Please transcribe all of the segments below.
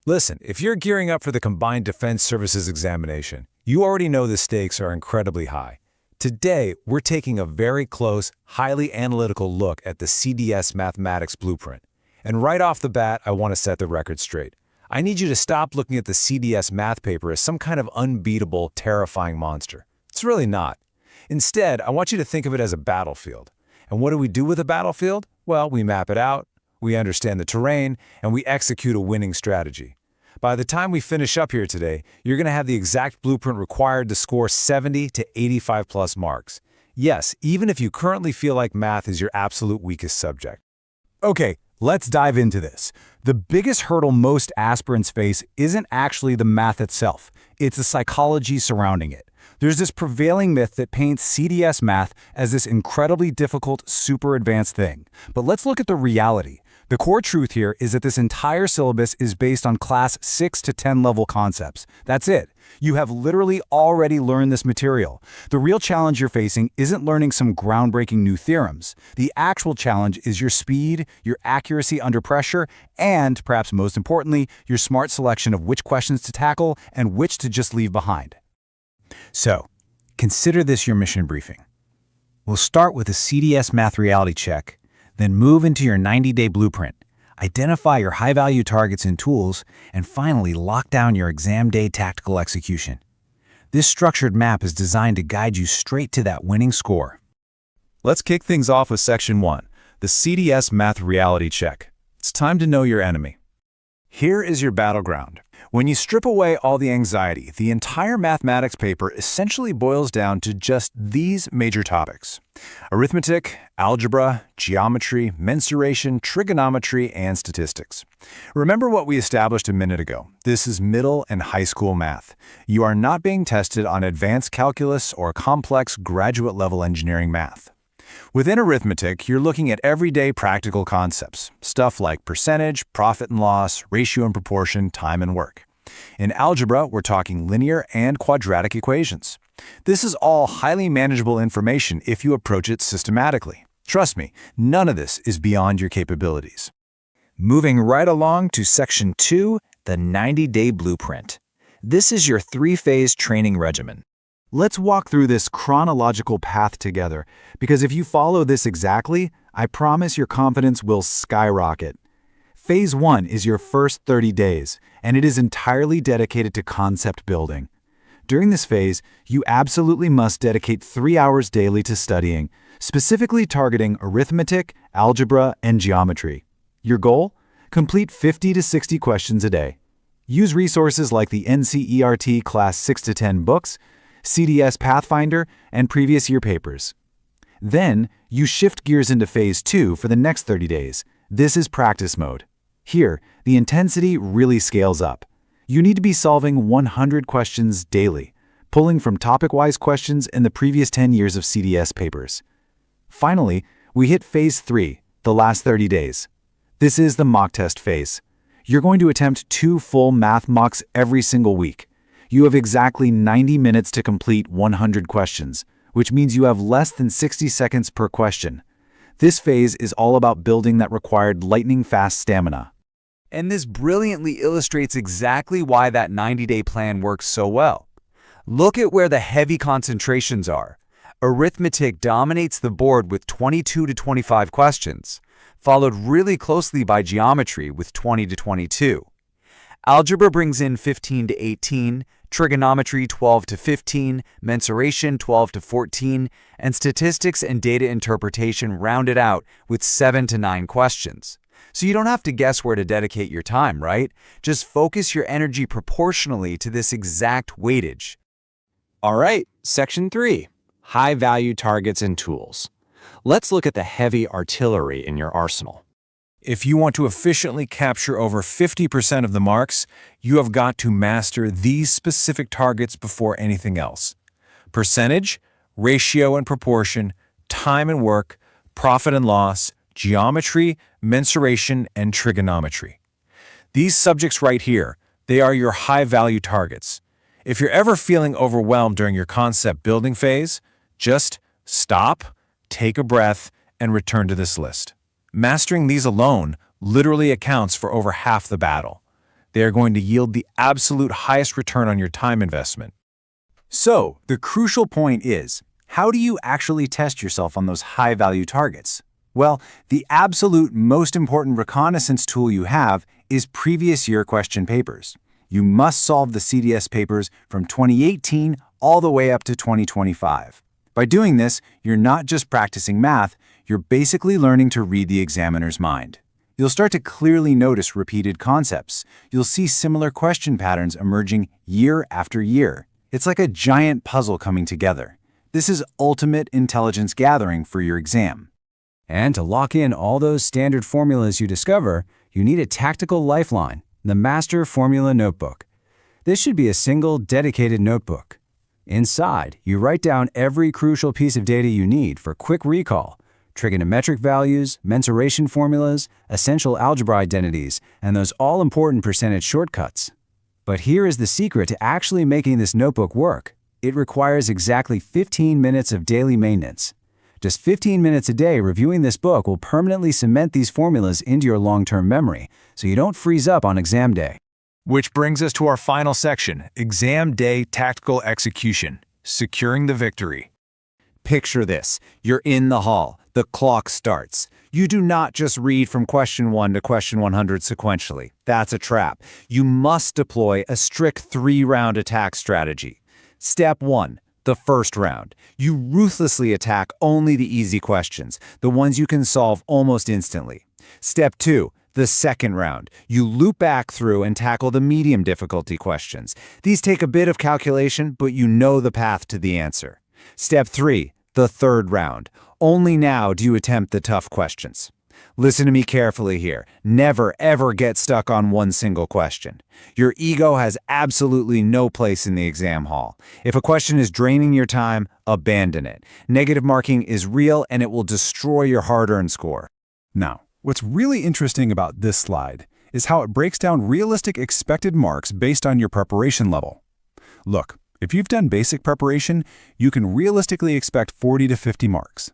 Listen, if you're gearing up for the Combined Defense Services examination, you already know the stakes are incredibly high. Today, we're taking a very close, highly analytical look at the CDS Mathematics Blueprint. And right off the bat, I want to set the record straight. I need you to stop looking at the CDS math paper as some kind of unbeatable, terrifying monster. It's really not. Instead, I want you to think of it as a battlefield. And what do we do with a battlefield? Well, we map it out, we understand the terrain, and we execute a winning strategy. By the time we finish up here today, you're going to have the exact blueprint required to score 70 to 85 plus marks. Yes, even if you currently feel like math is your absolute weakest subject. Okay, let's dive into this. The biggest hurdle most aspirants face isn't actually the math itself. It's the psychology surrounding it. There's this prevailing myth that paints CDS math as this incredibly difficult, super advanced thing. But let's look at the reality. The core truth here is that this entire syllabus is based on class 6 to 10 level concepts. That's it. You have literally already learned this material. The real challenge you're facing isn't learning some groundbreaking new theorems. The actual challenge is your speed, your accuracy under pressure, and, perhaps most importantly, your smart selection of which questions to tackle and which to just leave behind. So, consider this your mission briefing. We'll start with a CDS math reality check, then move into your 90-day blueprint, identify your high-value targets and tools, and finally lock down your exam day tactical execution. This structured map is designed to guide you straight to that winning score. Let's kick things off with Section 1, the CDS Math Reality Check. It's time to know your enemy. Here is your battleground. When you strip away all the anxiety, the entire mathematics paper essentially boils down to just these major topics: arithmetic, algebra, geometry, mensuration, trigonometry, and statistics. Remember what we established a minute ago. This is middle and high school math. You are not being tested on advanced calculus or complex graduate-level engineering math. Within arithmetic, you're looking at everyday practical concepts, stuff like percentage, profit and loss, ratio and proportion, time and work. In algebra, we're talking linear and quadratic equations. This is all highly manageable information if you approach it systematically. Trust me, none of this is beyond your capabilities. Moving right along to Section 2, the 90-day blueprint. This is your 3-phase training regimen. Let's walk through this chronological path together, because if you follow this exactly, I promise your confidence will skyrocket. Phase 1 is your first 30 days, and it is entirely dedicated to concept building. During this phase, you absolutely must dedicate 3 hours daily to studying, specifically targeting arithmetic, algebra, and geometry. Your goal? Complete 50 to 60 questions a day. Use resources like the NCERT Class 6 to 10 books, CDS Pathfinder, and previous year papers. Then, you shift gears into Phase 2 for the next 30 days. This is practice mode. Here, the intensity really scales up. You need to be solving 100 questions daily, pulling from topic-wise questions in the previous 10 years of CDS papers. Finally, we hit Phase 3, the last 30 days. This is the mock test phase. You're going to attempt 2 full math mocks every single week. You have exactly 90 minutes to complete 100 questions, which means you have less than 60 seconds per question. This phase is all about building that required lightning-fast stamina. And this brilliantly illustrates exactly why that 90-day plan works so well. Look at where the heavy concentrations are. Arithmetic dominates the board with 22 to 25 questions, followed really closely by geometry with 20 to 22. Algebra brings in 15 to 18, trigonometry 12 to 15, mensuration 12 to 14, and statistics and data interpretation round it out with 7 to 9 questions. So you don't have to guess where to dedicate your time, right? Just focus your energy proportionally to this exact weightage. All right, Section 3, high-value targets and tools. Let's look at the heavy artillery in your arsenal. If you want to efficiently capture over 50% of the marks, you have got to master these specific targets before anything else: percentage, ratio and proportion, time and work, profit and loss, geometry, mensuration, and trigonometry. These subjects right here, they are your high-value targets. If you're ever feeling overwhelmed during your concept building phase, just stop, take a breath, and return to this list. Mastering these alone literally accounts for over half the battle. They are going to yield the absolute highest return on your time investment. So, the crucial point is, how do you actually test yourself on those high-value targets? Well, the absolute most important reconnaissance tool you have is previous year question papers. You must solve the CDS papers from 2018 all the way up to 2025. By doing this, you're not just practicing math, you're basically learning to read the examiner's mind. You'll start to clearly notice repeated concepts. You'll see similar question patterns emerging year after year. It's like a giant puzzle coming together. This is ultimate intelligence gathering for your exam. And to lock in all those standard formulas you discover, you need a tactical lifeline, the Master Formula Notebook. This should be a single, dedicated notebook. Inside, you write down every crucial piece of data you need for quick recall, trigonometric values, mensuration formulas, essential algebra identities, and those all-important percentage shortcuts. But here is the secret to actually making this notebook work. It requires exactly 15 minutes of daily maintenance. Just 15 minutes a day reviewing this book will permanently cement these formulas into your long-term memory, so you don't freeze up on exam day. Which brings us to our final section, Exam Day Tactical Execution, Securing the Victory. Picture this. You're in the hall. The clock starts. You do not just read from question 1 to question 100 sequentially. That's a trap. You must deploy a strict 3-round attack strategy. Step 1. The first round. You ruthlessly attack only the easy questions, the ones you can solve almost instantly. Step 2. The second round. You loop back through and tackle the medium difficulty questions. These take a bit of calculation, but you know the path to the answer. Step 3. The third round. Only now do you attempt the tough questions. Listen to me carefully here. Never, ever get stuck on one single question. Your ego has absolutely no place in the exam hall. If a question is draining your time, abandon it. Negative marking is real and it will destroy your hard-earned score. Now, what's really interesting about this slide is how it breaks down realistic expected marks based on your preparation level. Look, if you've done basic preparation, you can realistically expect 40 to 50 marks.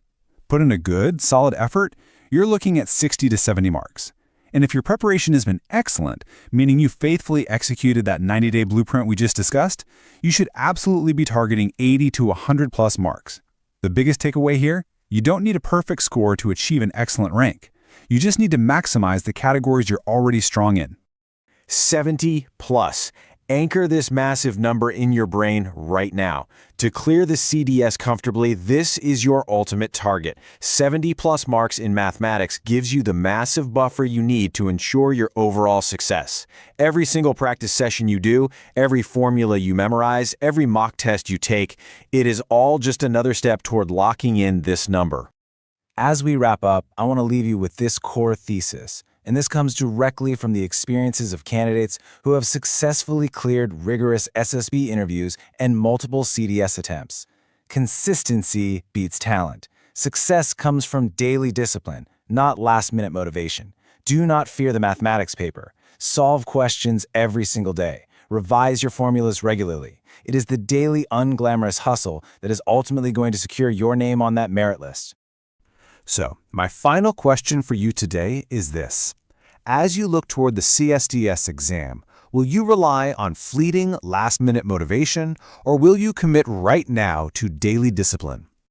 Put in a good, solid effort, you're looking at 60 to 70 marks. And if your preparation has been excellent, meaning you faithfully executed that 90-day blueprint we just discussed, you should absolutely be targeting 80 to 100 plus marks. The biggest takeaway here, you don't need a perfect score to achieve an excellent rank. You just need to maximize the categories you're already strong in. 70 plus. Anchor this massive number in your brain right now. To clear the CDS comfortably, this is your ultimate target. 70 plus marks in mathematics gives you the massive buffer you need to ensure your overall success. Every single practice session you do, every formula you memorize, every mock test you take, it is all just another step toward locking in this number. As we wrap up, I want to leave you with this core thesis. And this comes directly from the experiences of candidates who have successfully cleared rigorous SSB interviews and multiple CDS attempts. Consistency beats talent. Success comes from daily discipline, not last-minute motivation. Do not fear the mathematics paper. Solve questions every single day. Revise your formulas regularly. It is the daily unglamorous hustle that is ultimately going to secure your name on that merit list. So, my final question for you today is this. As you look toward the CSDS exam, will you rely on fleeting, last-minute motivation, or will you commit right now to daily discipline?